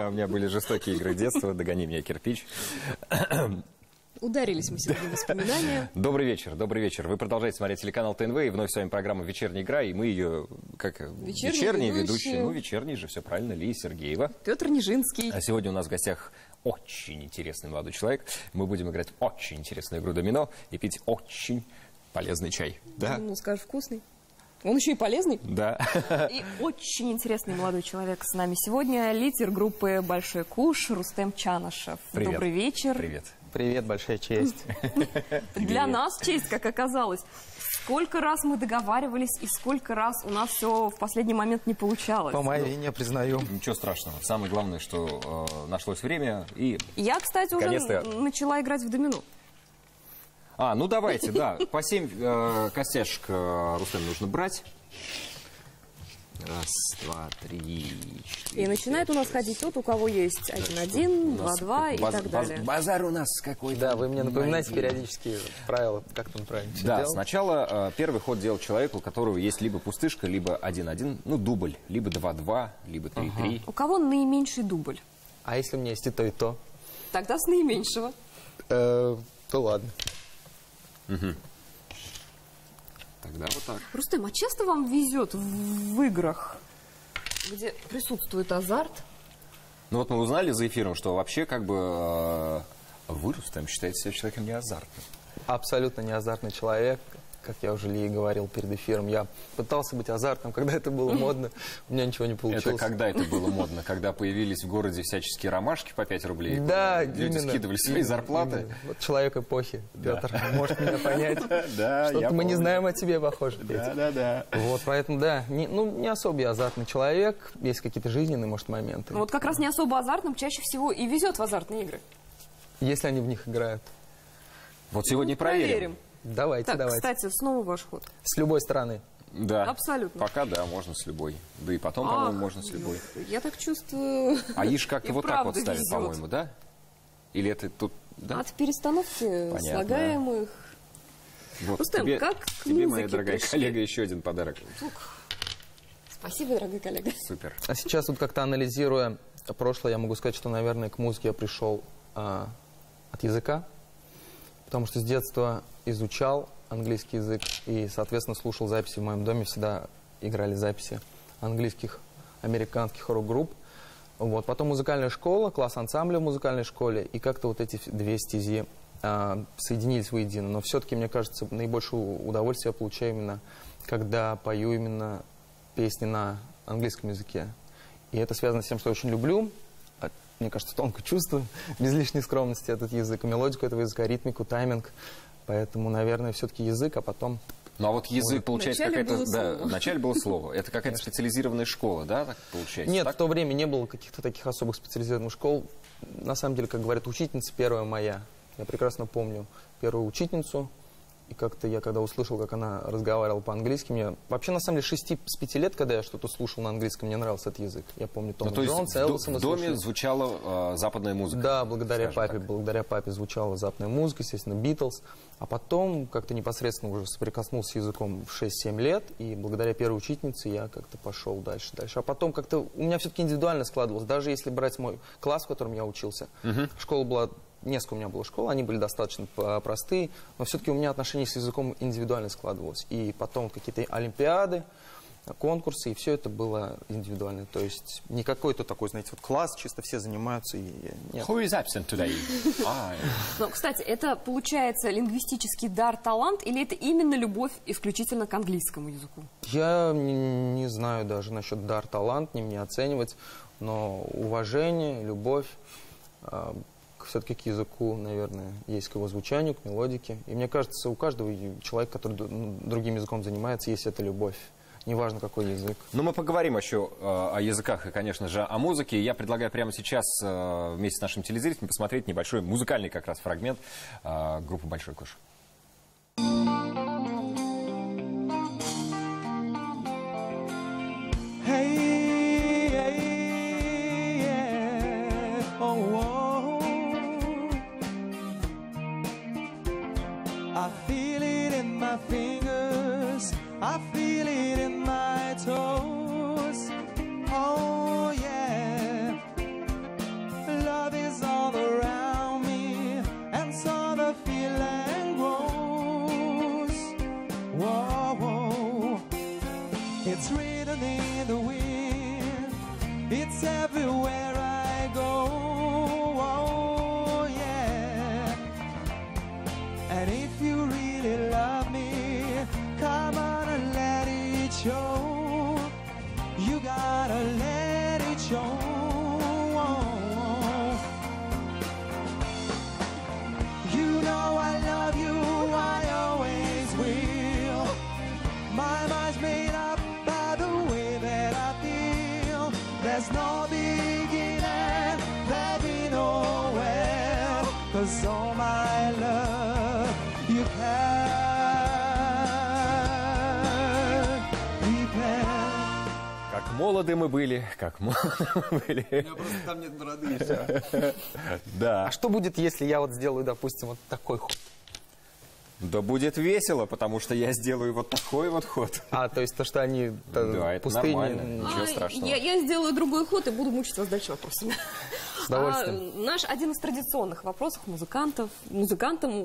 Да, у меня были жестокие игры детства. Догони меня, кирпич. Ударились мы сегодня в воспоминания. Добрый вечер, добрый вечер. Вы продолжаете смотреть телеканал ТНВ, и вновь с вами программа «Вечерняя игра», и мы ее, как вечерний ведущий, ну, вечерний же, все правильно, Лия Сергеева. Петр Нижинский. А сегодня у нас в гостях очень интересный молодой человек. Мы будем играть в очень интересную игру домино и пить очень полезный чай. Да? Ну, скажешь, вкусный. Он еще и полезный. Да. И очень интересный молодой человек с нами сегодня. Лидер группы «Большой куш» Рустем Чанышев. Привет. Добрый вечер. Привет. Привет, большая честь. Для нас честь, как оказалось. Сколько раз мы договаривались, и сколько раз у нас все в последний момент не получалось. По моей вине, признаю. Ничего страшного. Самое главное, что нашлось время и... Я, кстати, уже начала играть в домино. А, ну давайте, да. По 7 костяшек Рустем нужно брать. Раз, два, три, 4. И начинает у нас ходить тот, у кого есть 1-1, 2-2 и так далее. Базар у нас какой-то. Да, вы мне напоминаете периодически правила, как там правильно все Да, делать. сначала первый ход делать человеку, у которого есть либо пустышка, либо 1-1, ну дубль, либо 2-2, либо 3-3. У кого наименьший дубль? А если у меня есть и то, и то? Тогда с наименьшего. То ладно. Угу. Тогда вот так. Рустем, а часто вам везет в играх, где присутствует азарт? Ну вот мы узнали за эфиром, что вообще как бы вы, Рустем, считаете себя человеком не азартным. Абсолютно не азартный человек. Как я уже Лии говорил перед эфиром, я пытался быть азартным, когда это было модно, у меня ничего не получилось. Это когда это было модно? Когда появились в городе всяческие ромашки по 5 рублей? Да, люди скидывали свои зарплаты? Вот человек эпохи, Петр, может меня понять. Да, что-то мы не знаем о тебе, похоже. Да. Вот, поэтому, да, не особо я азартный человек, есть какие-то жизненные, может, моменты. Вот как раз не особо азартным чаще всего и везет в азартные игры. Если они в них играют. Вот сегодня проверим. Давайте, так, давайте. кстати, снова ваш ход. С любой стороны. Да. Абсолютно. Пока да, можно с любой. Да и потом, по-моему, можно с любой. Я так чувствую. А Иш как-то вот так вот правда ставит, везет. по-моему, да? Или это тут, да? От перестановки слагаемых. Вот, Рустем, как к тебе, моя музыке дорогая пришли? коллега, еще один подарок. Спасибо, дорогой коллега. Супер. А сейчас вот как-то анализируя прошлое, я могу сказать, что, наверное, к музыке я пришел от языка. Потому что с детства изучал английский язык и, соответственно, слушал записи в моем доме. Всегда играли записи английских, американских рок-групп. Вот. Потом музыкальная школа, класс ансамбля в музыкальной школе. И как-то вот эти две стези соединились воедино. Но все-таки, мне кажется, наибольшее удовольствие я получаю именно, когда пою именно песни на английском языке. И это связано с тем, что я очень люблю. Мне кажется, тонко чувствую, без лишней скромности этот язык, мелодику этого языка, ритмику, тайминг. Поэтому, наверное, все-таки язык, а потом... Ну а вот язык, получается, какая-то... Да, вначале было слово. Это какая-то Конечно. специализированная школа, да, так получается? Нет, так? в то время не было каких-то таких особых специализированных школ. На самом деле, как говорят, учительница первая моя. Я прекрасно помню первую учительницу. И как-то я, когда услышал, как она разговаривала по-английски, мне... Вообще, на самом деле, с 5 лет, когда я что-то слушал на английском, мне нравился этот язык. Я помню Тома Джонса, Элвиса. В доме звучала западная музыка? Да, благодаря папе звучала западная музыка, естественно, Битлз. А потом как-то непосредственно уже соприкоснулся с языком в 6-7 лет, и благодаря первой учительнице я как-то пошел дальше. А потом как-то у меня все-таки индивидуально складывалось. Даже если брать мой класс, в котором я учился, школа была... Несколько у меня было школ, они были достаточно простые, но все-таки у меня отношение с языком индивидуально складывалось. И потом какие-то олимпиады, конкурсы, и все это было индивидуально. То есть не какой-то такой, знаете, вот класс, чисто все занимаются. И нет. Who is absent today? Но, кстати, это получается лингвистический дар, талант, или это именно любовь исключительно к английскому языку? Я не знаю даже насчет дар, талант, не мне оценивать, но уважение, любовь... все-таки к языку, наверное, есть к его звучанию, к мелодике. И мне кажется, у каждого человека, который другим языком занимается, есть эта любовь. Неважно, какой язык. Ну, мы поговорим еще о языках и, конечно же, о музыке. Я предлагаю прямо сейчас вместе с нашим телезрителем посмотреть небольшой музыкальный как раз фрагмент группы «Большой куш». I feel it in my fingers, I feel it in my toes. Oh yeah, 'cause all my love you can depend. Как молоды мы были, как молоды мы были. У меня просто там нет бороды и все. Да. А что будет, если я вот сделаю, допустим, вот такой ход? Да будет весело, потому что я сделаю вот такой вот ход. То есть то, что они Да, это пустыни... нормально. Ничего страшного. Я сделаю другой ход и буду мучить вас дальше вопросами. С удовольствием. Наш один из традиционных вопросов музыкантам,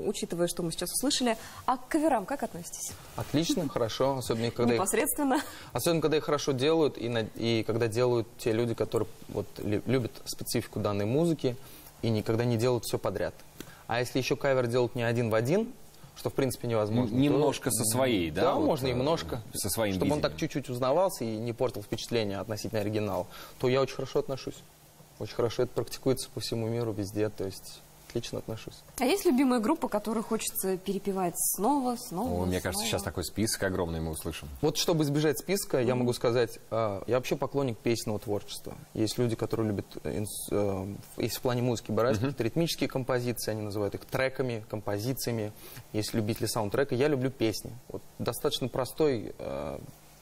учитывая, что мы сейчас услышали, а к каверам как относитесь? Отлично, хорошо, особенно когда Непосредственно. Особенно, когда их хорошо делают, и когда делают те люди, которые вот, любят специфику данной музыки и никогда не делают все подряд. А если еще кавер делают не один в один, что в принципе невозможно. Немножко со своей, да? Да, вот, можно немножко. Со своим Чтобы он видением. так чуть-чуть узнавался и не портил впечатление относительно оригинала, то я очень хорошо отношусь. Очень хорошо это практикуется по всему миру, везде, то есть отлично отношусь. А есть любимая группа, которую хочется перепевать снова? Мне кажется, сейчас такой список огромный мы услышим. Вот чтобы избежать списка, я могу сказать, я вообще поклонник песенного творчества. Есть люди, которые любят, если в плане музыки брать, какие-то ритмические композиции, они называют их треками, композициями. Есть любители саундтрека, я люблю песни. Вот достаточно простой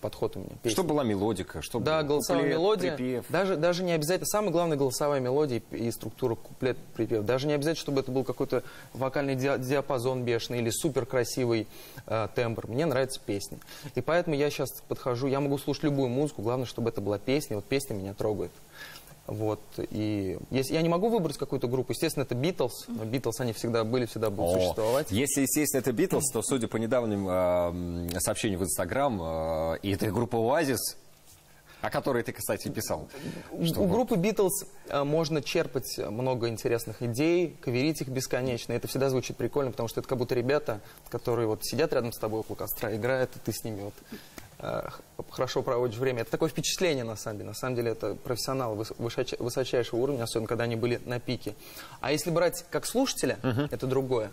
подход у меня. Песни. Чтобы была мелодика, чтобы Да, голосовая куплет, мелодия. припев. Даже не обязательно. Самое главное — голосовая мелодия и структура куплет, припев. Даже не обязательно, чтобы это был какой-то вокальный диапазон бешеный или супер красивый тембр. Мне нравятся песни. И поэтому я сейчас подхожу, я могу слушать любую музыку, главное, чтобы это была песня. Вот песня меня трогает. Вот. И если я не могу выбрать какую-то группу, естественно, это Beatles. Но Beatles, они всегда были, всегда будут существовать. Если, естественно, это Beatles, то, судя по недавним сообщениям в Instagram, и это группа Oasis, о которой ты, кстати, писал. У группы Beatles можно черпать много интересных идей, каверить их бесконечно. Это всегда звучит прикольно, потому что это как будто ребята, которые вот сидят рядом с тобой около костра, играют, и ты с ними вот хорошо проводишь время. Это такое впечатление, на самом деле. На самом деле это профессионалы высочайшего уровня, особенно когда они были на пике. А если брать как слушателя, это другое.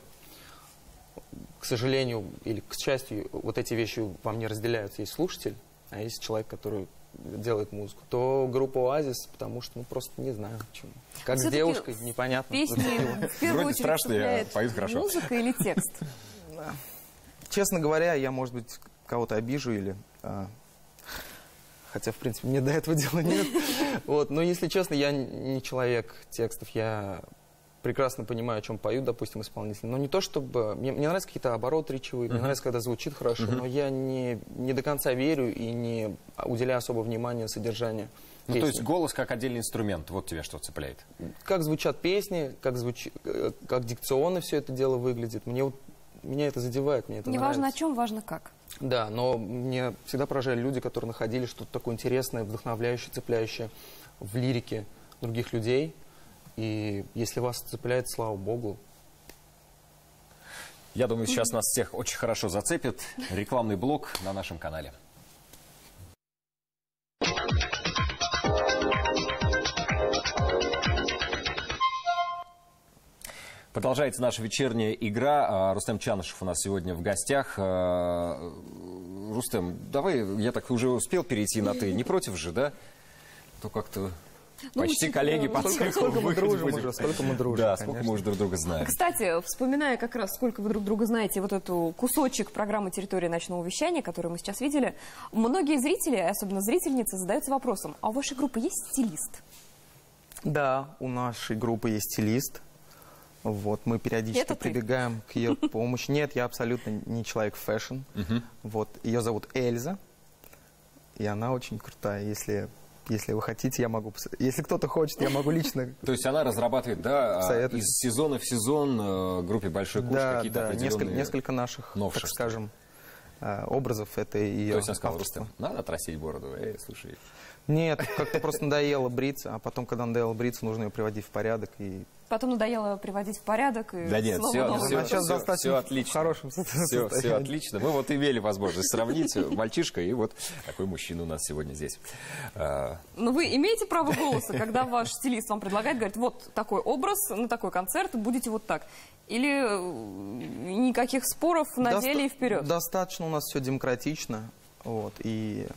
К сожалению, или к счастью, вот эти вещи вам не разделяются. Есть слушатель, а есть человек, который делает музыку. То группа Oasis, потому что, просто не знаю, почему. Как с девушкой, непонятно. Песни в первую Вроде очередь страшные, а цепляет поют хорошо. музыка или текст? Честно говоря, я, может быть, кого-то обижу или... Хотя, в принципе, мне до этого дела нет. Вот. Но, если честно, я не человек текстов. Я прекрасно понимаю, о чем поют, допустим, исполнители. Но не то, чтобы... Мне нравятся какие-то обороты речевые, мне нравится, когда звучит хорошо, но я не до конца верю и не уделяю особо внимания содержанию Ну, песни. то есть голос как отдельный инструмент, вот тебя что цепляет? Как звучат песни, как дикционно все это дело выглядит. Меня это задевает, мне это Не нравится. важно о чем, важно как. Да, но мне всегда поражали люди, которые находили что-то такое интересное, вдохновляющее, цепляющее в лирике других людей. И если вас цепляет, слава богу. Я думаю, сейчас нас всех очень хорошо зацепит рекламный блок на нашем канале. Продолжается наша вечерняя игра. Рустем Чанышев у нас сегодня в гостях. Рустем, давай, я так уже успел перейти на «ты». Не против же, да? То как-то почти коллеги по цеху. Сколько мы дружим уже, сколько мы дружим, Да, сколько мы уже друг друга знаем. Кстати, вспоминая как раз, сколько вы друг друга знаете, вот эту кусочек программы «Территория ночного вещания», которую мы сейчас видели, многие зрители, особенно зрительницы, задаются вопросом, а у вашей группы есть стилист? Да, у нашей группы есть стилист. Вот, мы периодически Это ты? прибегаем к ее помощи. Нет, я абсолютно не человек фэшн. Вот, ее зовут Эльза, и она очень крутая. Если вы хотите, я могу... Если кто-то хочет, я могу лично... То есть она разрабатывает, да, Советую. из сезона в сезон группе «Большой куш» Да, какие-то да, определенные... несколько наших, новшества. так скажем, образов. Это ее То есть она сказала: авторство. Рустем, надо отрастить бороду. Слушай. Нет, как-то просто надоело бриться, а потом, когда надоело бриться, нужно ее приводить в порядок. И... Потом надоело приводить в порядок. И Да нет, снова все, новый. Она сейчас достаточно все отлично. в хорошем Все состоянии. отлично. Мы вот имели возможность сравнить мальчишка и вот такой мужчина у нас сегодня здесь. Но вы имеете право голоса, когда ваш стилист вам предлагает, говорит, вот такой образ на такой концерт, будете вот так. Или никаких споров, надели и вперед? Достаточно у нас все демократично. Вот, и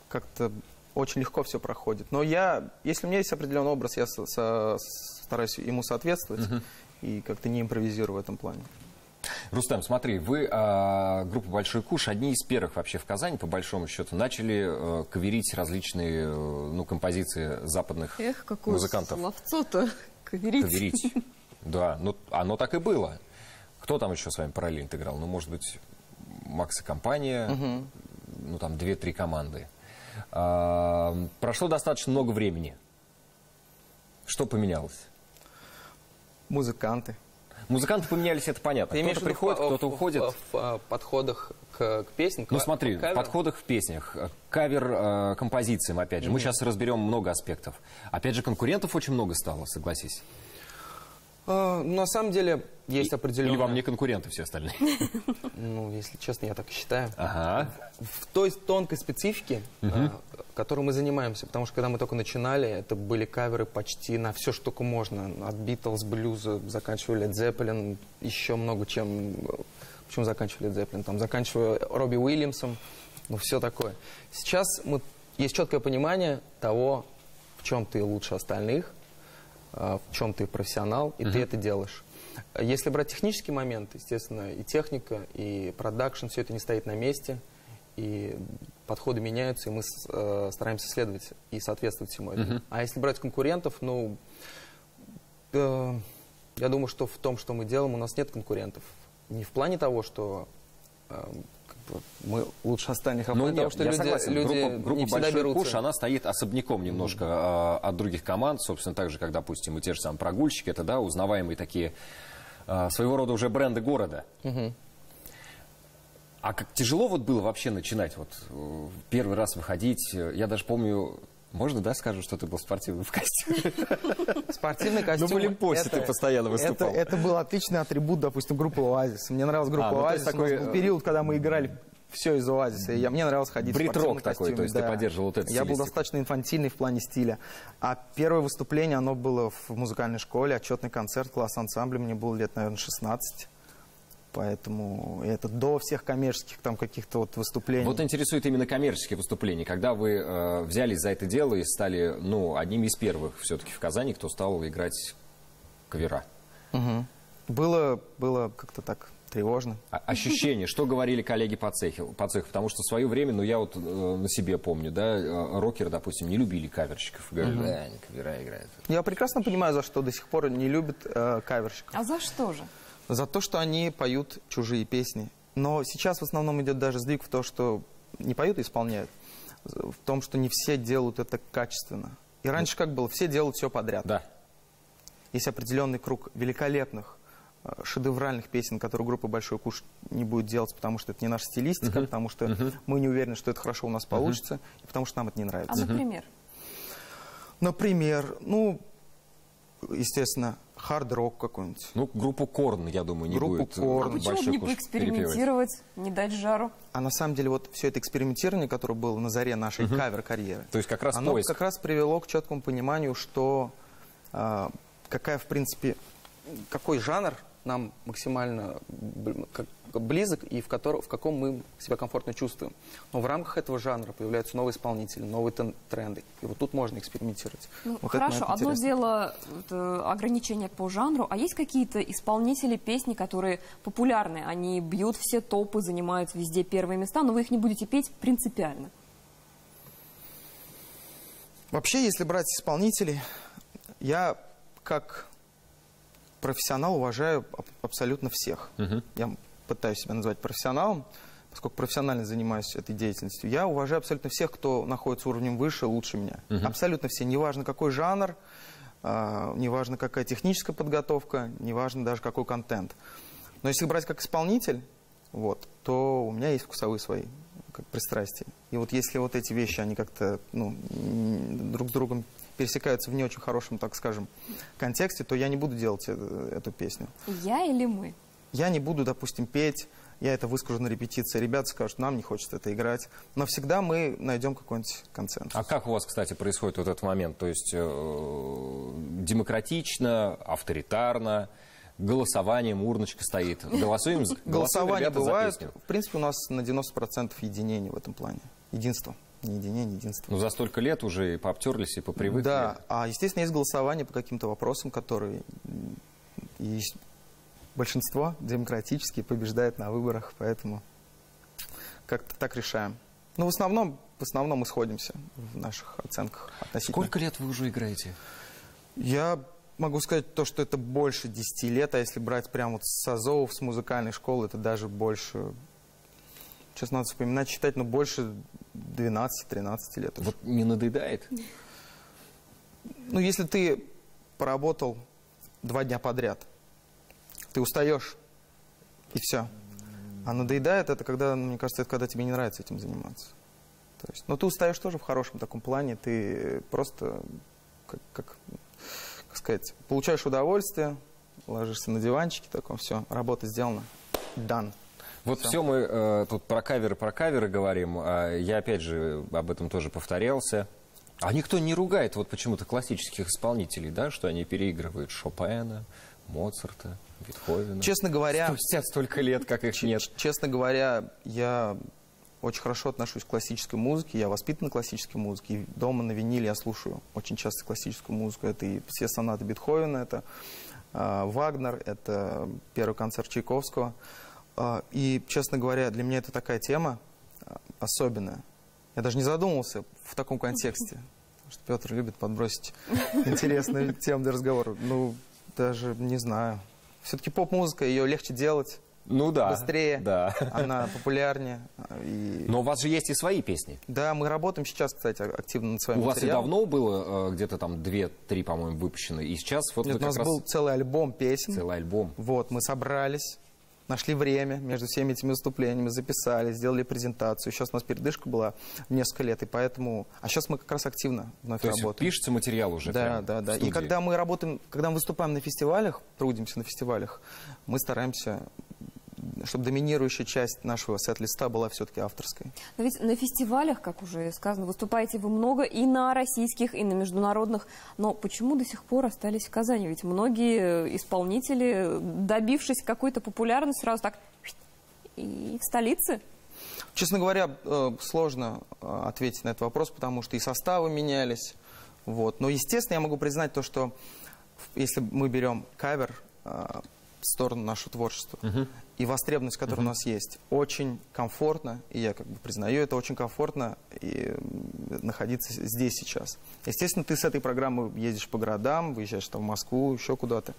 как-то очень легко все проходит. Но если у меня есть определенный образ, я стараюсь ему соответствовать и как-то не импровизирую в этом плане. Рустам, смотри, вы, группа «Большой куш», одни из первых вообще в Казани, по большому счету, начали каверить различные композиции западных музыкантов. Словцо-то каверить. Каверить, да, ну оно так и было. Кто там еще с вами параллельно играл? Ну, может быть, Макс и компания, ну, там 2-3 команды. Прошло достаточно много времени. Что поменялось? Музыканты. Музыканты поменялись, это понятно. Кто-то приходит, кто-то уходит. В подходах к песням? Ну смотри, в подходах в песнях, кавер композициям, опять же. Мы сейчас разберем много аспектов. Опять же, конкурентов очень много стало, согласись. На самом деле, есть определенные... Или вам не конкуренты все остальные? Ну, если честно, я так и считаю. Ага. В той тонкой специфике, которой мы занимаемся. Потому что, когда мы только начинали, это были каверы почти на все, что только можно. От Битлз, блюза, заканчивали Led Zeppelin, еще много чем... Почему заканчивали Led Zeppelin? Там, заканчивая Робби Уильямсом, ну, все такое. Сейчас есть четкое понимание того, в чем ты лучше остальных, в чем ты профессионал, и ты это делаешь. Если брать технический момент, естественно, и техника, и продакшн, все это не стоит на месте, и подходы меняются, и мы стараемся следовать и соответствовать всему этому. А если брать конкурентов, ну, я думаю, что в том, что мы делаем, у нас нет конкурентов. Не в плане того, что мы лучше остальных, а в плане того, что люди группа не всегда «Большой берутся. куш», она стоит особняком немножко от других команд. Собственно, так же, как, допустим, и те же самые прогульщики, это, да, узнаваемые такие своего рода уже бренды города. А как тяжело вот было вообще начинать, вот первый раз выходить? Я даже помню, можно, да, скажу, что ты был спортивным в костюме? Спортивный костюм. Ну, в Олимпосе ты постоянно выступал. Это был отличный атрибут, допустим, группы «Оазис». Мне нравилась группа «Оазис». такой Был период, когда мы играли все из «Оазиса». И мне нравилось ходить в спортивном такой, костюме. то есть ты поддерживал вот это. Я был достаточно инфантильный в плане стиля. А первое выступление, оно было в музыкальной школе, отчетный концерт, класс ансамбля. Мне было лет, наверное, 16. Поэтому это до всех коммерческих там каких-то вот выступлений. Вот интересует именно коммерческие выступления. Когда вы взялись за это дело и стали, ну, одними из первых все-таки в Казани, кто стал играть кавера. Было как-то так тревожно. Ощущение, что говорили коллеги по цеху? Потому что в свое время, ну, я вот на себе помню, да, рокеры, допустим, не любили каверщиков. Говорили, да, они кавера играют. Я прекрасно понимаю, за что до сих пор не любят каверщиков. А за что же? За то, что они поют чужие песни. Но сейчас в основном идет даже сдвиг в то, что не поют, а исполняют. В том, что не все делают это качественно. И раньше как было? Все делают все подряд. Да. Есть определенный круг великолепных, шедевральных песен, которые группа «Большой куш» не будет делать, потому что это не наша стилистика, потому что мы не уверены, что это хорошо у нас получится, и потому что нам это не нравится. А например? Например, ну, естественно, хард-рок какой-нибудь. Ну, группу «Корн», я думаю, не будет. «Корн». А почему бы не поэкспериментировать, не дать жару? А на самом деле вот все это экспериментирование, которое было на заре нашей кавер-карьеры, То есть как раз оно поиск. как раз привело к четкому пониманию, что какая, в принципе, какой жанр нам максимально близок и в каком мы себя комфортно чувствуем. Но в рамках этого жанра появляются новые исполнители, новые тренды. И вот тут можно экспериментировать. Ну, вот хорошо, это одно дело ограничения по жанру, а есть какие-то исполнители песни, которые популярны, они бьют все топы, занимают везде первые места, но вы их не будете петь принципиально? Вообще, если брать исполнителей, я как профессионал уважаю абсолютно всех. Я пытаюсь себя назвать профессионалом, поскольку профессионально занимаюсь этой деятельностью. Я уважаю абсолютно всех, кто находится уровнем выше, лучше меня. Абсолютно все. Неважно, какой жанр, неважно, какая техническая подготовка, неважно даже, какой контент. Но если брать как исполнитель, вот, то у меня есть вкусовые свои пристрастия. И вот если вот эти вещи, они как-то друг с другом пересекаются в не очень хорошем, так скажем, контексте, то я не буду делать эту песню. Я или мы? Я не буду, допустим, петь, я это выскажу на репетиции, ребята скажут, нам не хочется это играть, но всегда мы найдем какой-нибудь консенсус. А как у вас, кстати, происходит вот этот момент? То есть демократично, авторитарно, голосованием, урночка стоит, Голосование ребята за бывает, песню. в принципе, у нас на 90% единение в этом плане, единство. не единение, не единство. Ну, за столько лет уже и пообтерлись, и попривыкли. Да, а, естественно, есть голосование по каким-то вопросам, которые и большинство демократически побеждает на выборах, поэтому как-то так решаем. Ну, в основном мы сходимся в наших оценках относительно. Сколько лет вы уже играете? Я могу сказать то, что это больше 10 лет, а если брать прямо вот с азовов, с музыкальной школы, это даже больше, сейчас надо вспоминать, считать, но больше 12-13 лет. Вот не надоедает? Ну, если ты поработал 2 дня подряд, ты устаешь, и все. А надоедает это, когда, мне кажется, это когда тебе не нравится этим заниматься. То есть, но ты устаешь тоже в хорошем таком плане, ты просто, как сказать, получаешь удовольствие, ложишься на диванчике, таком, все, работа сделана, done. Вот все мы тут про каверы говорим. Я, опять же, об этом тоже повторялся. А никто не ругает вот почему-то классических исполнителей, да, что они переигрывают Шопена, Моцарта, Бетховена. Честно говоря... Спустя столько лет, как их нет. Честно говоря, я очень хорошо отношусь к классической музыке. Я воспитан на классической музыке. И дома на виниле я слушаю очень часто классическую музыку. Это и все сонаты Бетховена, это Вагнер, это первый концерт Чайковского. И, честно говоря, для меня это такая тема особенная. Я даже не задумывался в таком контексте. Потому что Петр любит подбросить интересную тему для разговора. Ну, даже не знаю. Все-таки поп-музыка, ее легче делать. Ну да. Быстрее. Да. Она популярнее. Но у вас же есть и свои песни. Да, мы работаем сейчас, кстати, активно над своим материалом. У вас и давно было где-то там 2-3, по-моему, выпущены. И сейчас вот Нет, у нас был целый альбом песен. Целый альбом. Вот, мы собрались. Нашли время между всеми этими выступлениями, записали, сделали презентацию. Сейчас у нас передышка была несколько лет, и поэтому... А сейчас мы как раз активно вновь работаем. То есть пишется материал уже? Да, да, да. И когда мы работаем, когда мы выступаем на фестивалях, трудимся на фестивалях, мы стараемся, чтобы доминирующая часть нашего сет-листа была все-таки авторской. Но ведь на фестивалях, как уже сказано, выступаете вы много и на российских, и на международных. Но почему до сих пор остались в Казани? Ведь многие исполнители, добившись какой-то популярности, сразу так и в столице. Честно говоря, сложно ответить на этот вопрос, потому что и составы менялись. Вот. Но, естественно, я могу признать то, что если мы берем кавер, в сторону нашего творчества, и востребованность, которая у нас есть, очень комфортно, и я как бы признаю, это очень комфортно и находиться здесь сейчас. Естественно, ты с этой программой ездишь по городам, выезжаешь там в Москву, еще куда-то.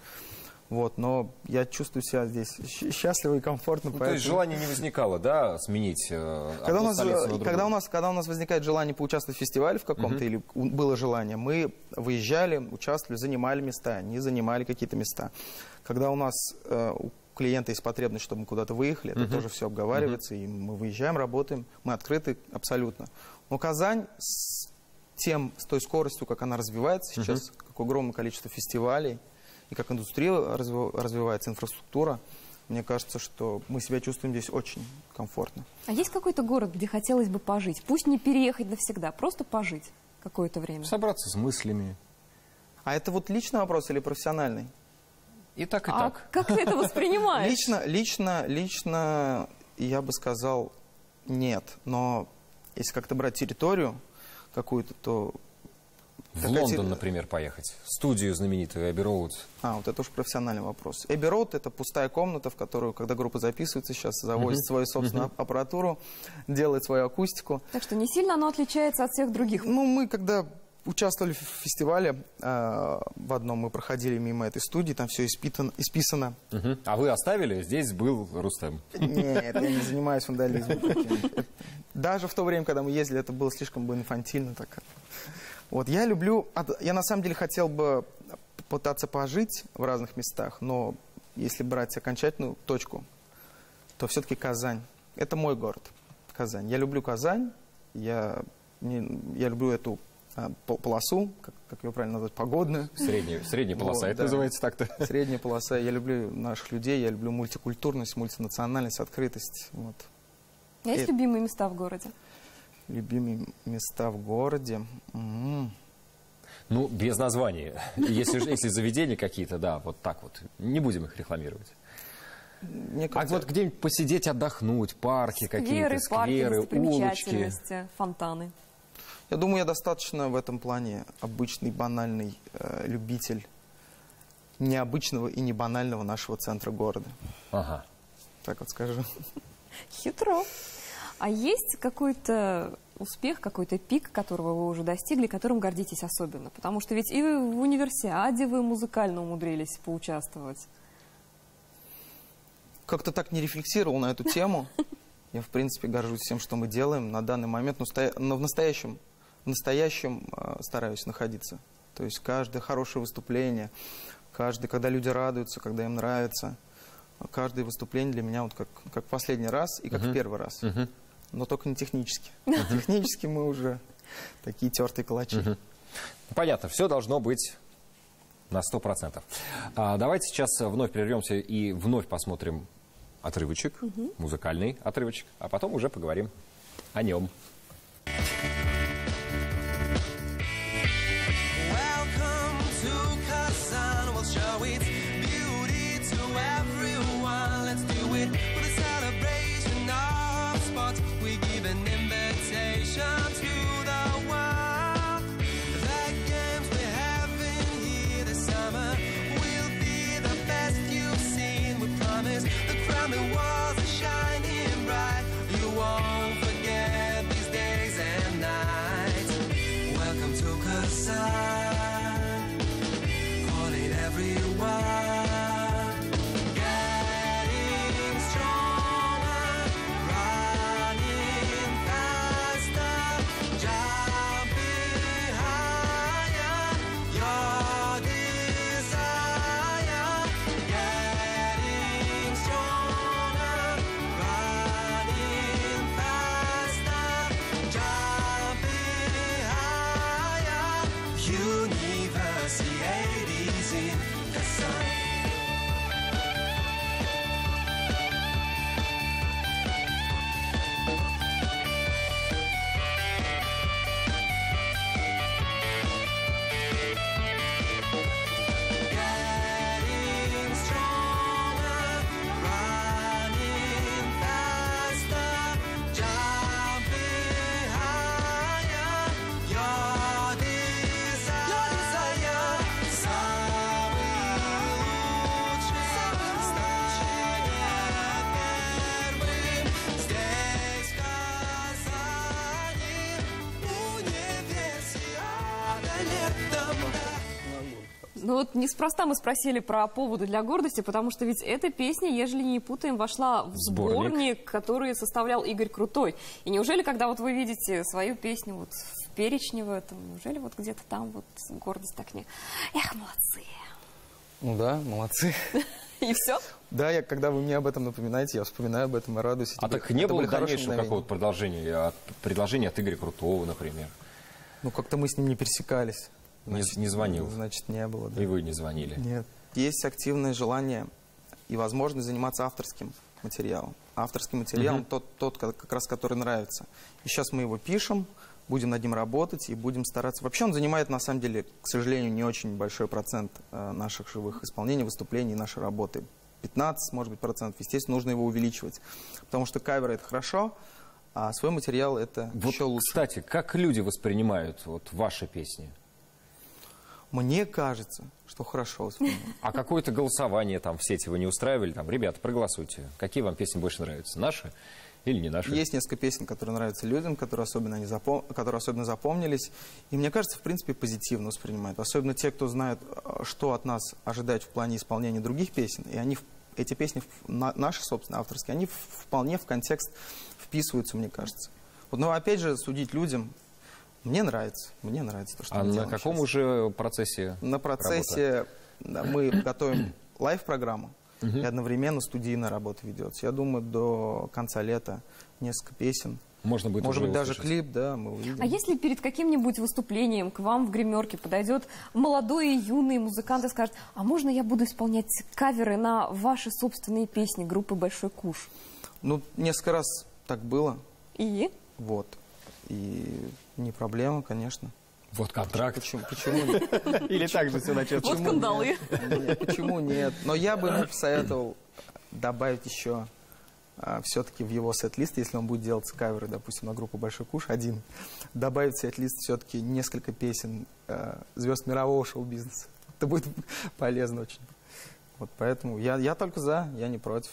Вот, но я чувствую себя здесь счастливо и комфортно. Ну, поэтому... То есть желание не возникало, да, сменить одну столицу на другую? Когда у нас возникает желание поучаствовать в фестивале в каком-то, или было желание, мы выезжали, участвовали, занимали места, не занимали какие-то места. Когда у нас у клиента есть потребность, чтобы мы куда-то выехали, это тоже все обговаривается, и мы выезжаем, работаем, мы открыты абсолютно. Но Казань с той скоростью, как она развивается сейчас, как огромное количество фестивалей, и как индустрия развивается, инфраструктура, мне кажется, что мы себя чувствуем здесь очень комфортно. А есть какой-то город, где хотелось бы пожить? Пусть не переехать навсегда, просто пожить какое-то время. Собраться с мыслями. А это вот личный вопрос или профессиональный? И так, и так. Как ты это воспринимаешь? Лично, я бы сказал, нет. Но если как-то брать территорию какую-то, то... В Лондон, например, поехать. Студию знаменитую Эбби Роуд. Вот это уж профессиональный вопрос. Эбби Роуд — это пустая комната, в которую, когда группа записывается, сейчас завозит свою собственную аппаратуру, делает свою акустику. Так что не сильно оно отличается от всех других. Ну, мы когда участвовали в фестивале, в одном мы проходили мимо этой студии, там все исписано. А вы оставили? Здесь был Рустем. Нет, я не занимаюсь вандализмом. Даже в то время, когда мы ездили, это было слишком инфантильно. Вот, я на самом деле хотел бы пытаться пожить в разных местах, но если брать окончательную точку, то все-таки Казань. Это мой город, Казань. Я люблю Казань, я люблю эту полосу, как ее правильно назвать, погодную. Средняя полоса, это называется так-то. Средняя полоса. Я люблю наших людей, я люблю мультикультурность, мультинациональность, открытость. Вот. Есть любимые места в городе? Любимые места в городе? Ну, без названия. Если заведения какие-то, да, вот так вот. Не будем их рекламировать. А вот где-нибудь посидеть, отдохнуть, парки какие-то, скверы, улочки. Фонтаны. Я думаю, я достаточно в этом плане обычный, банальный любитель необычного и не банального нашего центра города. Ага. Так вот скажу. Хитро. А есть какой-то успех, какой-то пик, которого вы уже достигли, которым гордитесь особенно? Потому что ведь и в универсиаде вы музыкально умудрились поучаствовать. Как-то так не рефлексировал на эту тему. Я, в принципе, горжусь всем, что мы делаем на данный момент, но в настоящем стараюсь находиться. То есть каждое хорошее выступление, когда люди радуются, когда им нравится, каждое выступление для меня вот как последний раз и как в первый раз. Но только не технически. Технически мы уже такие тертые калачи. Понятно, все должно быть на 100%. Давайте сейчас вновь прервемся и вновь посмотрим отрывочек, музыкальный отрывочек, а потом уже поговорим о нем. Ну вот неспроста мы спросили про поводы для гордости, потому что ведь эта песня, ежели не путаем, вошла в сборник, который составлял Игорь Крутой. И неужели, когда вот вы видите свою песню вот в перечне в этом, неужели вот где-то там вот гордость так не... Эх, молодцы. Ну да, молодцы. И все? Да, когда вы мне об этом напоминаете, я вспоминаю об этом и радуюсь. А так не было дальнейшего какого-то предложения от Игоря Крутого, например? Ну, как-то мы с ним не пересекались. Значит, не звонил? Значит, не было. Да. И вы не звонили? Нет. Есть активное желание и возможность заниматься авторским материалом. Авторским материалом тот как раз, который нравится. И сейчас мы его пишем, будем над ним работать и будем стараться. Вообще он занимает, на самом деле, к сожалению, не очень большой процент наших живых исполнений, выступлений, нашей работы. 15, может быть, процентов. Естественно, нужно его увеличивать. Потому что каверы — это хорошо, а свой материал — это вот, еще лучше. Кстати, как люди воспринимают вот ваши песни? Мне кажется, что хорошо воспринимают. А какое-то голосование там в сети вы не устраивали? Там, ребята, проголосуйте. Какие вам песни больше нравятся? Наши или не наши? Есть несколько песен, которые нравятся людям, которые особенно запомнились. И мне кажется, в принципе, позитивно воспринимают. Особенно те, кто знает, что от нас ожидать в плане исполнения других песен. И они, эти песни, наши, собственно, авторские, они вполне в контекст вписываются, мне кажется. Вот, но опять же, судить людям... Мне нравится то, что мы делаем. А на каком уже процессе? На процессе мы готовим лайв-программу, и одновременно студийная работа ведется. Я думаю, до конца лета несколько песен. Может быть, даже клип, да, мы увидим. А если перед каким-нибудь выступлением к вам в гримерке подойдет молодой и юный музыкант и скажет: а можно я буду исполнять каверы на ваши собственные песни группы «Большой куш»? Ну, несколько раз так было. И? Вот. И не проблема, конечно. Вот контракт. Почему нет? Или так же все начнется. Вот скандалы. Почему нет? Но я бы ему посоветовал добавить еще все-таки в его сет-лист, если он будет делать каверы, допустим, на группу «Большой куш» один, добавить в сет-лист все-таки несколько песен звезд мирового шоу-бизнеса. Это будет полезно очень. Вот поэтому я только за, я не против.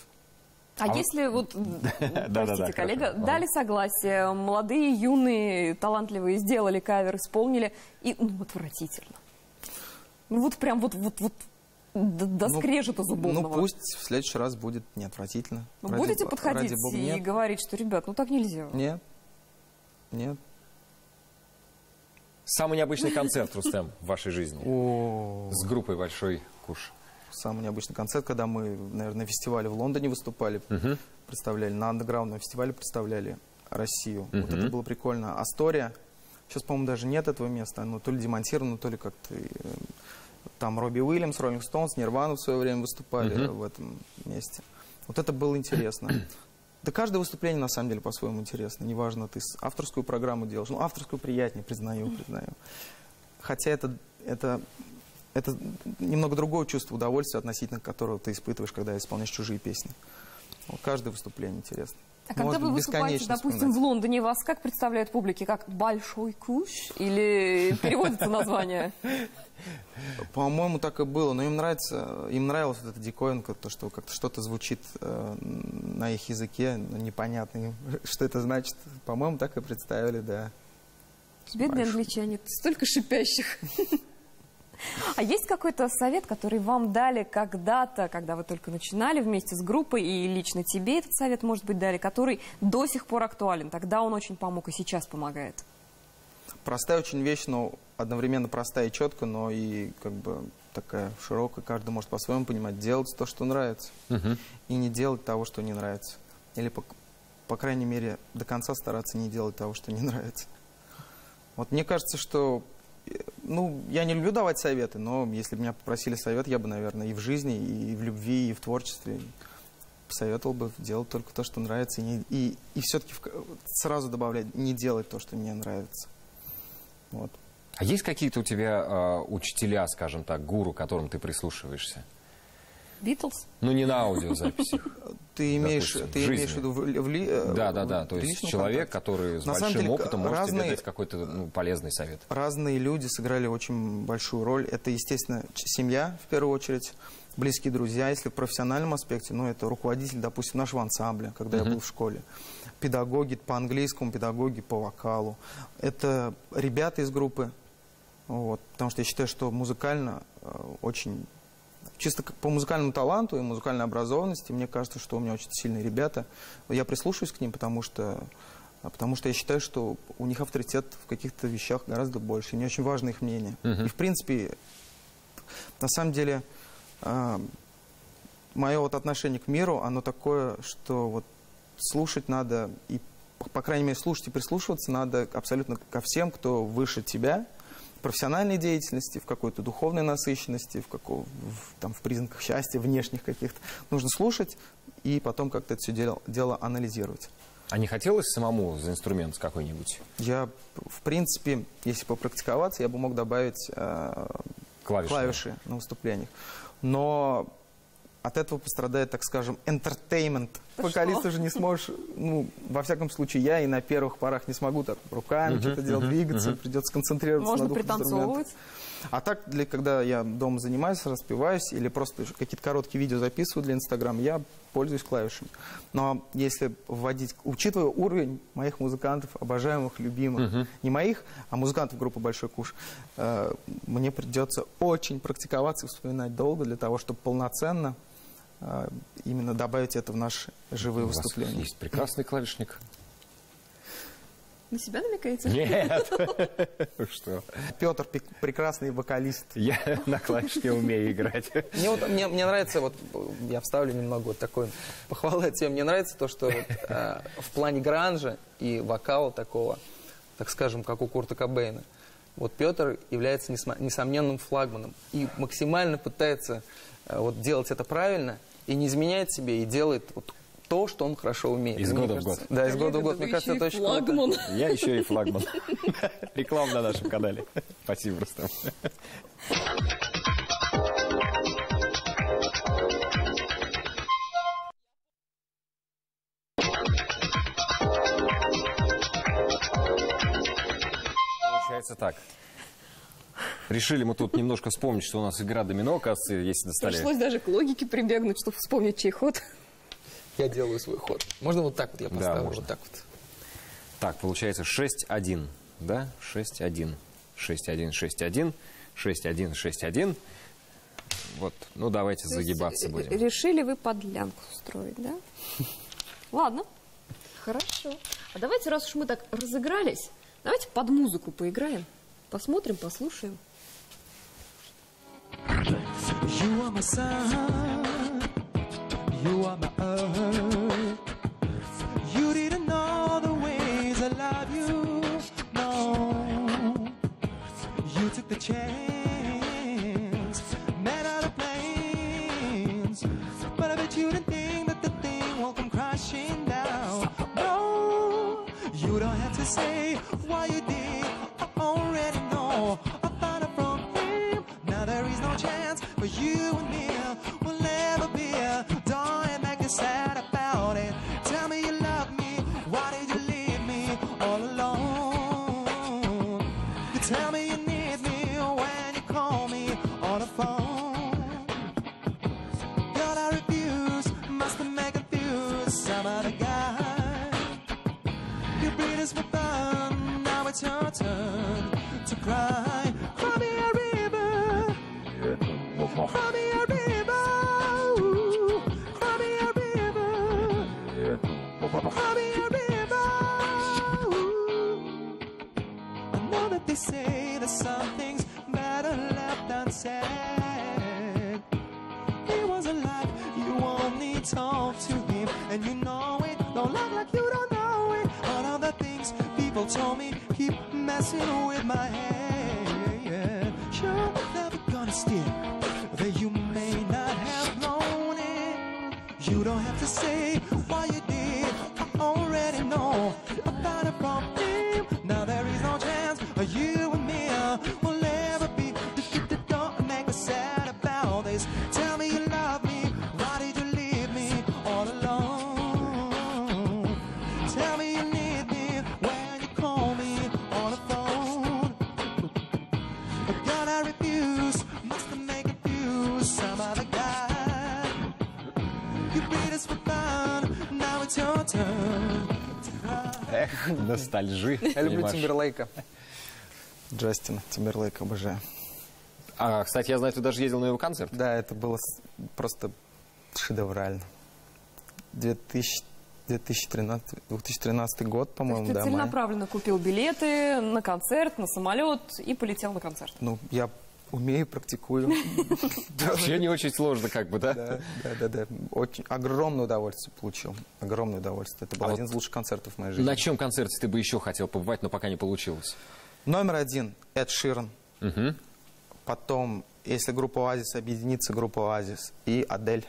А если вот, простите, коллега, хорошо. дали согласие, молодые, юные, талантливые сделали кавер, исполнили, и отвратительно. Ну вот прям вот до скрежета зубовного. Ну пусть в следующий раз будет не отвратительно. Будете подходить ради бога, и нет. говорить, что, ребят, ну так нельзя. Нет. Нет. Самый необычный концерт, Рустем, в вашей жизни О, с группой «Большой куш». самый необычный концерт, когда мы, наверное, на фестивале в Лондоне выступали, представляли, на андеграундном фестивале представляли Россию. Вот это было прикольно. Астория, сейчас, по-моему, даже нет этого места, оно то ли демонтировано, то ли как-то... Там Робби Уильямс, Роллинг Стоунс, Нирвана в свое время выступали в этом месте. Вот это было интересно. Да каждое выступление, на самом деле, по-своему интересно. Неважно, ты авторскую программу делаешь. Ну, авторскую приятнее, признаю. Хотя это немного другое чувство удовольствия, относительно которого ты испытываешь, когда исполняешь чужие песни. Вот каждое выступление интересно. А когда вы выступаете, допустим, в Лондоне, вас как представляют публике? Как «Большой куш» или переводится название? По-моему, так и было. Но им нравилась вот эта диковинка, то, что как-то что-то звучит на их языке, но непонятно им, что это значит. По-моему, так и представили, да. Бедные англичане, столько шипящих. А есть какой-то совет, который вам дали когда-то, когда вы только начинали вместе с группой, и лично тебе этот совет, может быть, дали, который до сих пор актуален? Тогда он очень помог и сейчас помогает. Простая очень вещь, но одновременно простая и четкая, но и как бы такая широкая, каждый может по-своему понимать. Делать то, что нравится, и не делать того, что не нравится. Или, по крайней мере, до конца стараться не делать того, что не нравится. Вот мне кажется, что... Ну, я не люблю давать советы, но если бы меня попросили совет, я бы, наверное, и в жизни, и в любви, и в творчестве посоветовал бы делать только то, что нравится, и все-таки сразу добавлять, не делать то, что не нравится. Вот. А есть какие-то у тебя учителя, скажем так, гуру, к которым ты прислушиваешься? Битлз? Ну, не на аудиозаписи. Ты имеешь в виду Да. То есть человек, который с большим опытом может тебе дать какой-то полезный совет. Разные люди сыграли очень большую роль. Это, естественно, семья, в первую очередь, близкие друзья. Если в профессиональном аспекте, ну, это руководитель, допустим, нашего ансамбля, когда я был в школе. Педагоги по английскому, педагоги по вокалу. Это ребята из группы. Вот, потому что я считаю, что музыкально очень... Чисто по музыкальному таланту и музыкальной образованности, мне кажется, что у меня очень сильные ребята. Я прислушиваюсь к ним, потому что я считаю, что у них авторитет в каких-то вещах гораздо больше. И мне очень важно их мнение. И, в принципе, на самом деле, мое вот отношение к миру, оно такое, что вот слушать надо, и, по крайней мере, слушать и прислушиваться надо абсолютно ко всем, кто выше тебя, в профессиональной деятельности, в какой-то духовной насыщенности, в признаках счастья, внешних каких-то. Нужно слушать и потом как-то это все дело анализировать. А не хотелось самому за инструмент какой-нибудь? Я, в принципе, если попрактиковаться, я бы мог добавить клавиши на выступлениях. Но от этого пострадает, так скажем, entertainment. Вокалист уже не сможешь, ну, во всяком случае, я и на первых порах не смогу так руками что-то делать, двигаться, придется концентрироваться на двух инструментах. А так, когда я дома занимаюсь, распеваюсь, или просто какие-то короткие видео записываю для Инстаграма, я пользуюсь клавишами. Но если вводить, учитывая уровень моих музыкантов, обожаемых, любимых, не моих, а музыкантов группы «Большой куш», мне придется очень практиковаться и вспоминать долго для того, чтобы полноценно именно добавить это в наши живые выступления. У вас есть прекрасный клавишник. На себя намекаете? Нет. Что? Петр прекрасный вокалист. Я на клавишке умею играть. Мне нравится, вот я вставлю немного вот такой похвалы от тебя. Мне нравится то, что в плане гранжа и вокала такого, так скажем, как у Курта Кобейна, вот Петр является несомненным флагманом и максимально пытается вот делать это правильно и не изменяет себе, и делает вот то, что он хорошо умеет. Из года в год. Да, из года в год. Мне кажется, это очень круто. Я еще и флагман. Реклама на нашем канале. Спасибо, Рустем. получается так. Решили мы тут немножко вспомнить, что у нас игра домино, оказывается, есть на столе. Пришлось даже к логике прибегнуть, чтобы вспомнить, чей ход. Я делаю свой ход. Можно вот так вот я поставлю? можно. Вот так вот. Так, получается 6-1, да? 6-1, 6-1, 6-1, 6-1, 6-1. Вот, ну давайте загибаться будем. Решили вы подлянку устроить, да? Ладно, хорошо. А давайте, раз уж мы так разыгрались, давайте под музыку поиграем. Посмотрим, послушаем. You are my sun, you are my earth. You didn't know the ways I love you, no. You took the chance, met out of planes, but I bet you didn't think that the thing will come crashing down. No, you don't have to say why you did. I already know. I found it from him. Now there is no chance for you and me. We'll never be. Don't make you sad about it. Tell me you love me. Why did you leave me all alone? You tell me you need me when you call me on the phone. Girl, I refuse. Must have made confused some other guy. You breathe us for fun. Now it's your turn to cry. Cry me a river. Cry me a river. Ooh. Cry me a river. Cry me a river. Ooh. I know that they say that some things better left unsaid. He was alive, you only talk to him, and you know it. Don't act like you don't know it. All of the things people told me keep messing with my head. You're never gonna steal that you may not have known it. You don't have to say why you did. I already know. I found it from him. Now there is no chance you and me will ever be. Don't make me sad about this. Tell me you love me. Why did you leave me all alone? Tell me you need me when you call me on the phone. But God, I refuse. Must have made confused some other guy. You beat us for fun. Now it's your turn. Эх, ностальжи. Я люблю понимаешь. Тимберлейка. Джастина Тимберлейка обожаю. А, кстати, я знаю, ты даже ездил на его концерт. Да, это было просто шедеврально. 2013 год, То по-моему, есть ты да. май. целенаправленно купил билеты на концерт, на самолет и полетел на концерт. Ну, я умею, практикую. Вообще не очень сложно, как бы, да? Да. Очень огромное удовольствие получил. Огромное удовольствие. Это был А один вот из лучших концертов в моей жизни. На чем концерте ты бы еще хотел побывать, но пока не получилось? Номер один — Эд Ширан. Угу. Потом, если группа «Оазис» объединится, группа «Оазис» и «Адель».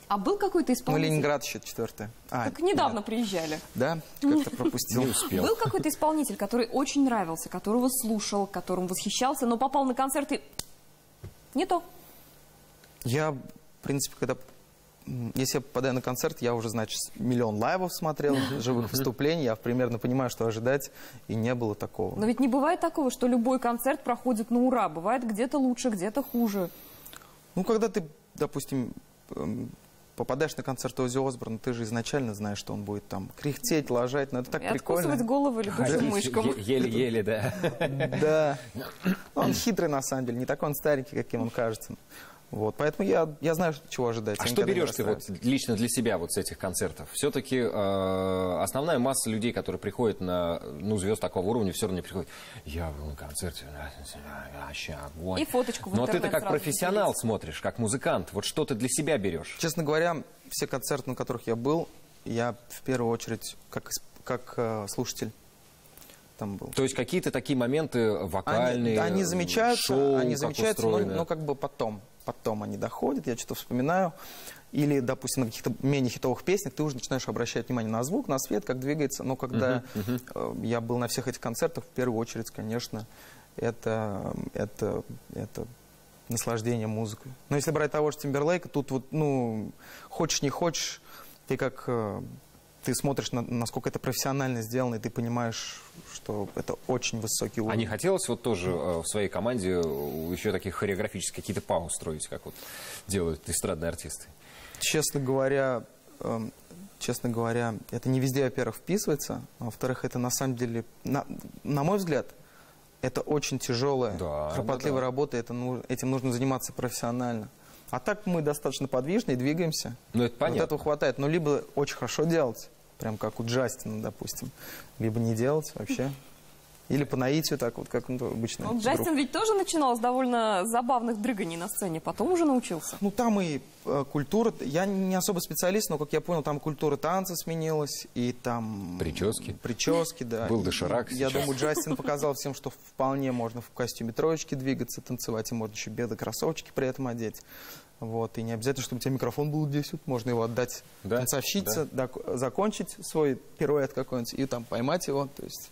А был какой-то Ну, исполнитель? Ленинград еще четвертое. Так недавно приезжали. Да? Как-то пропустил. Не успел. Был какой-то исполнитель, который очень нравился, которого слушал, которым восхищался, но попал на концерт и не то. Я, в принципе, если я попадаю на концерт, я уже, значит, миллион лайвов смотрел, живых выступлений, я примерно понимаю, что ожидать, и не было такого. Но ведь не бывает такого, что любой концерт проходит на ура. Бывает где-то лучше, где-то хуже. Ну, когда ты, допустим, попадаешь на концерт Оззи Осборна, ты же изначально знаешь, что он будет там кряхтеть, лажать, но это так И прикольно. откусывать головы лягушкам мышкам. Еле-еле, да. Да. Он хитрый, на самом деле, не такой он старенький, каким он кажется. Вот, поэтому я знаю, чего ожидать. А Я что никогда не берешь ты вот расстраиваюсь. лично для себя вот с этих концертов? Все-таки основная масса людей, которые приходят на звезд такого уровня, все равно не приходят. Я был на концерте, вообще огонь. И фоточку в Но ты интернет как сразу профессионал заселить. смотришь, как музыкант. Вот что ты для себя берешь? Честно говоря, все концерты, на которых я был, я в первую очередь как слушатель там был. То есть какие-то такие моменты вокальные, Они замечаются, шоу, они как замечаются, устроено? но как бы потом они доходят, я что-то вспоминаю. Или, допустим, на каких-то менее хитовых песнях ты уже начинаешь обращать внимание на звук, на свет, как двигается. Но когда я был на всех этих концертах, в первую очередь, конечно, это наслаждение музыкой. Но если брать того же Тимберлейка, тут вот, хочешь не хочешь, ты как ты смотришь, насколько это профессионально сделано, и ты понимаешь, что это очень высокий уровень. А не хотелось вот тоже в своей команде еще таких хореографических какие-то пау строить, как вот делают эстрадные артисты? Честно говоря, это не везде, во-первых, вписывается, а во-вторых, это на самом деле, на мой взгляд, это очень тяжелая, кропотливая работа, этим нужно заниматься профессионально. А так мы достаточно подвижны и двигаемся. Ну, это понятно. Вот этого хватает. Но либо очень хорошо делать, прям как у Джастина, допустим, либо не делать вообще. Или по наитию, так вот, как обычно. Ну, Джастин ведь тоже начинал с довольно забавных дрыганий на сцене, потом уже научился. Ну, там и культура, я не особо специалист, но, как я понял, там культура танца сменилась, и там... Прически, да. Был доширак Я сейчас. думаю, Джастин показал всем, что вполне можно в костюме троечки двигаться, танцевать, и можно еще белые кроссовочки при этом одеть. Вот, и не обязательно, чтобы у тебя микрофон был здесь, вот, можно его отдать танцовщице, закончить свой пируэт какой-нибудь, и там поймать его, то есть...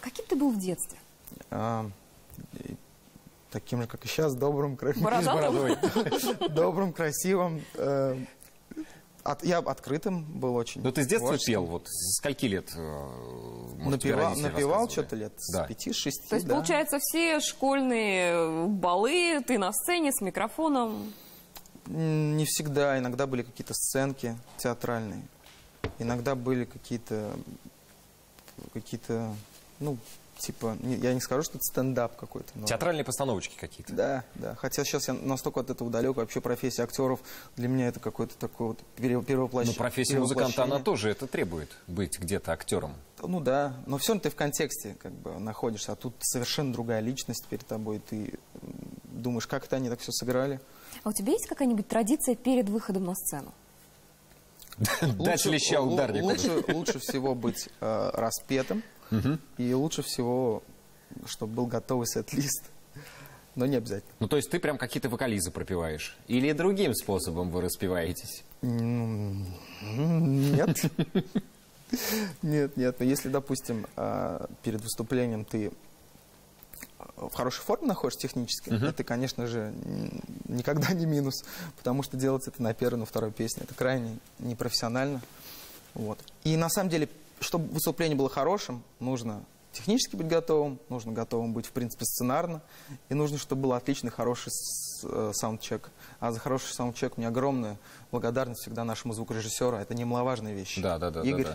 Каким ты был в детстве? Таким же, как и сейчас, добрым, добрым, красивым. Я открытым был очень. Ну, ты с детства пел, вот с скольки лет? Напевал что-то лет с 5-6. То есть, получается, все школьные балы, ты на сцене с микрофоном? Не всегда. Иногда были какие-то сценки театральные. Иногда были какие-то, ну, типа, я не скажу, что это стендап какой-то. Но... Театральные постановочки какие-то. Да, да. Хотя сейчас я настолько от этого далек. Вообще профессия актеров для меня это какой-то такой вот перевоплощение. Но профессия музыканта, она тоже это требует, быть где-то актером. Ну да, но все равно ты в контексте как бы находишься, а тут совершенно другая личность перед тобой. Ты думаешь, как это они так все сыграли. А у тебя есть какая-нибудь традиция перед выходом на сцену? Дать леща ударнику. Лучше всего быть распетым. И лучше всего, чтобы был готовый сет-лист. Но не обязательно. Ну, то есть ты прям какие-то вокализы пропеваешь? Или другим способом вы распеваетесь? Нет. Нет. Но если, допустим, перед выступлением ты в хорошей форме находишься технически, это, конечно же, никогда не минус. Потому что делать это на первой, на второй песне, это крайне непрофессионально. Вот. И на самом деле, чтобы выступление было хорошим, нужно технически быть готовым, нужно готовым быть, в принципе, сценарно, и нужно, чтобы был отличный, хороший саундчек. А за хороший саундчек у меня огромная благодарность всегда нашему звукорежиссеру. Это немаловажная вещь. Да. Игорь.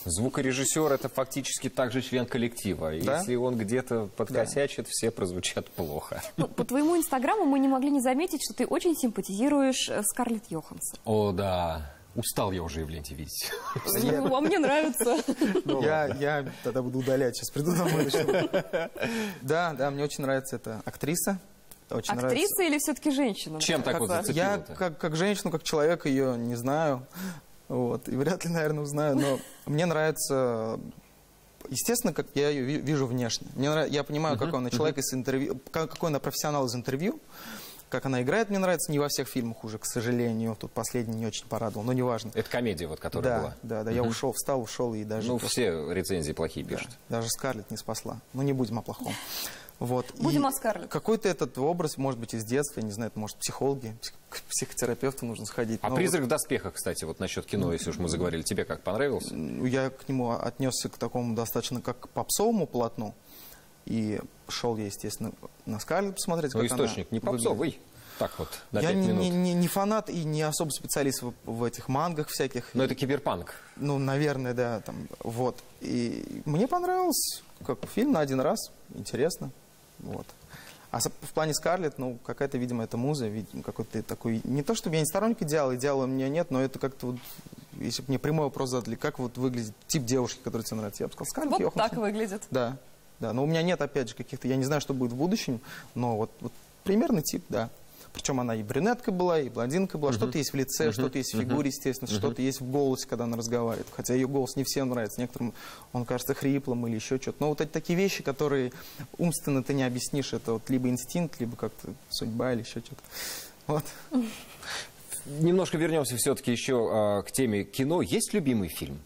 Звукорежиссер — это фактически также член коллектива. Да? Если он где-то подкосячит, все прозвучат плохо. Ну, по твоему инстаграму мы не могли не заметить, что ты очень симпатизируешь Скарлетт Йоханссон. О, да. Устал я уже в ленте видеть. Ну, а мне нравится. Я тогда буду удалять, сейчас приду домой. Да, мне очень нравится эта актриса. Актриса или все-таки женщина? Чем так вот зацепила? Я как женщину, как человек ее не знаю. Вот, и вряд ли, наверное, узнаю. Но мне нравится... Естественно, как я ее вижу внешне. Я понимаю, какой она человек из интервью, какой она профессионал из интервью. Как она играет, мне нравится, не во всех фильмах уже, к сожалению. Тут последний не очень порадовал, но неважно. Это комедия, вот, которая была. Да, я встал и даже... Ну, все рецензии плохие пишут. Даже Скарлетт не спасла. Ну, не будем о плохом. Вот. Будем о Скарлетт. Какой-то этот образ, может быть, из детства, я не знаю, это, может, психологи, к психотерапевту нужно сходить. А «Призрак в доспехах», кстати, вот насчет кино, если уж мы заговорили, тебе как, понравился? Я к нему отнесся к такому достаточно как к попсовому полотну. И шел я, естественно, на Скарлетт посмотреть, Ну, как источник она не попсовый. Так вот, на 5 Я минут. не фанат и не особо специалист в этих мангах всяких. Но это киберпанк. Ну, наверное, да, там, вот. И мне понравился, как фильм на один раз, интересно, вот. А в плане Скарлетт, ну, какая-то, видимо, это муза, видимо, какой-то такой, не то, чтобы я не сторонник идеала у меня нет, но это как-то вот, если бы мне прямой вопрос задали, как вот выглядит тип девушки, которая тебе нравится, я бы сказал, Скарлетт Вот Йоханссон. так выглядит. Да, но у меня нет, опять же, каких-то, я не знаю, что будет в будущем, но вот примерный тип, да. Причем она и брюнетка была, и блондинка была. Что-то есть в лице, что-то есть в фигуре, естественно, что-то есть в голосе, когда она разговаривает. Хотя ее голос не всем нравится. Некоторым он кажется хриплым или еще что-то. Но вот эти такие вещи, которые умственно ты не объяснишь, это вот либо инстинкт, либо как-то судьба или еще что-то. Вот. Немножко вернемся все-таки еще к теме кино. Есть любимый фильм?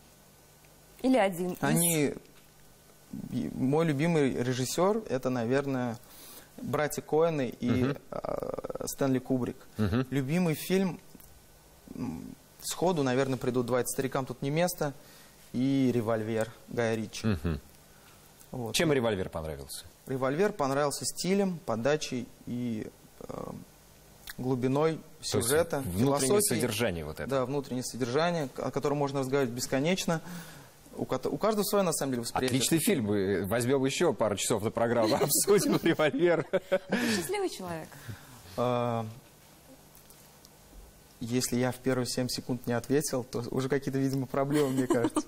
Или один? Мой любимый режиссер, это, наверное... «Братья Коэны» и Стэнли Кубрик. Любимый фильм, сходу, наверное, придут два. Это «Старикам тут не место» и «Револьвер» Гая Ричи. Вот. Чем «Револьвер» понравился? «Револьвер» понравился стилем, подачей и глубиной То есть сюжета, внутреннее философии. содержание вот это. Да, внутреннее содержание, о котором можно разговаривать бесконечно. У каждого свое, на самом деле, восприятие. Отличный фильм. Возьмем еще пару часов на программу, обсудим «Револьвер». Ты счастливый человек? Если я в первые 7 секунд не ответил, то уже какие-то, видимо, проблемы, мне кажется.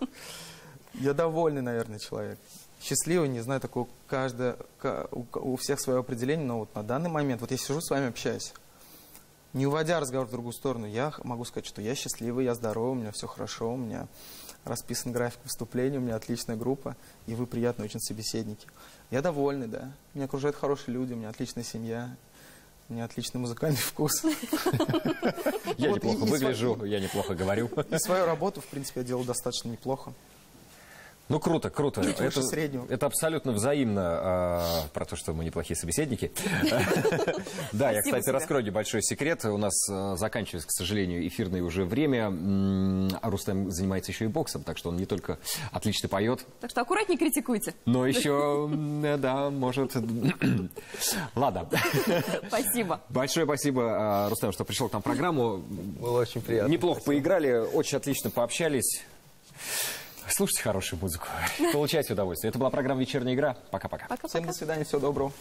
Я довольный, наверное, человек. Счастливый, не знаю, такое у всех свое определение, но вот на данный момент, вот я сижу с вами, общаюсь, не уводя разговор в другую сторону, я могу сказать, что я счастливый, я здоровый, у меня все хорошо, у меня расписан график выступлений, у меня отличная группа, и вы приятные очень собеседники. Я довольный, да. Меня окружают хорошие люди, у меня отличная семья, у меня отличный музыкальный вкус. Я неплохо выгляжу, я неплохо говорю. И свою работу, в принципе, я делал достаточно неплохо. Ну, круто, круто. Выше среднего. Это абсолютно взаимно про то, что мы неплохие собеседники. Да, я, кстати, раскрою небольшой секрет. У нас заканчивается, к сожалению, эфирное уже время. Рустем занимается еще и боксом, так что он не только отлично поет, Так что аккуратнее критикуйте. но еще, да, может... Ладно. Спасибо. Большое спасибо, Рустем, что пришел к нам в программу. Было очень приятно. Неплохо поиграли, очень отлично пообщались. Слушайте хорошую музыку, получайте удовольствие. Это была программа «Вечерняя игра». Пока-пока. Пока-пока. Всем до свидания, всего доброго.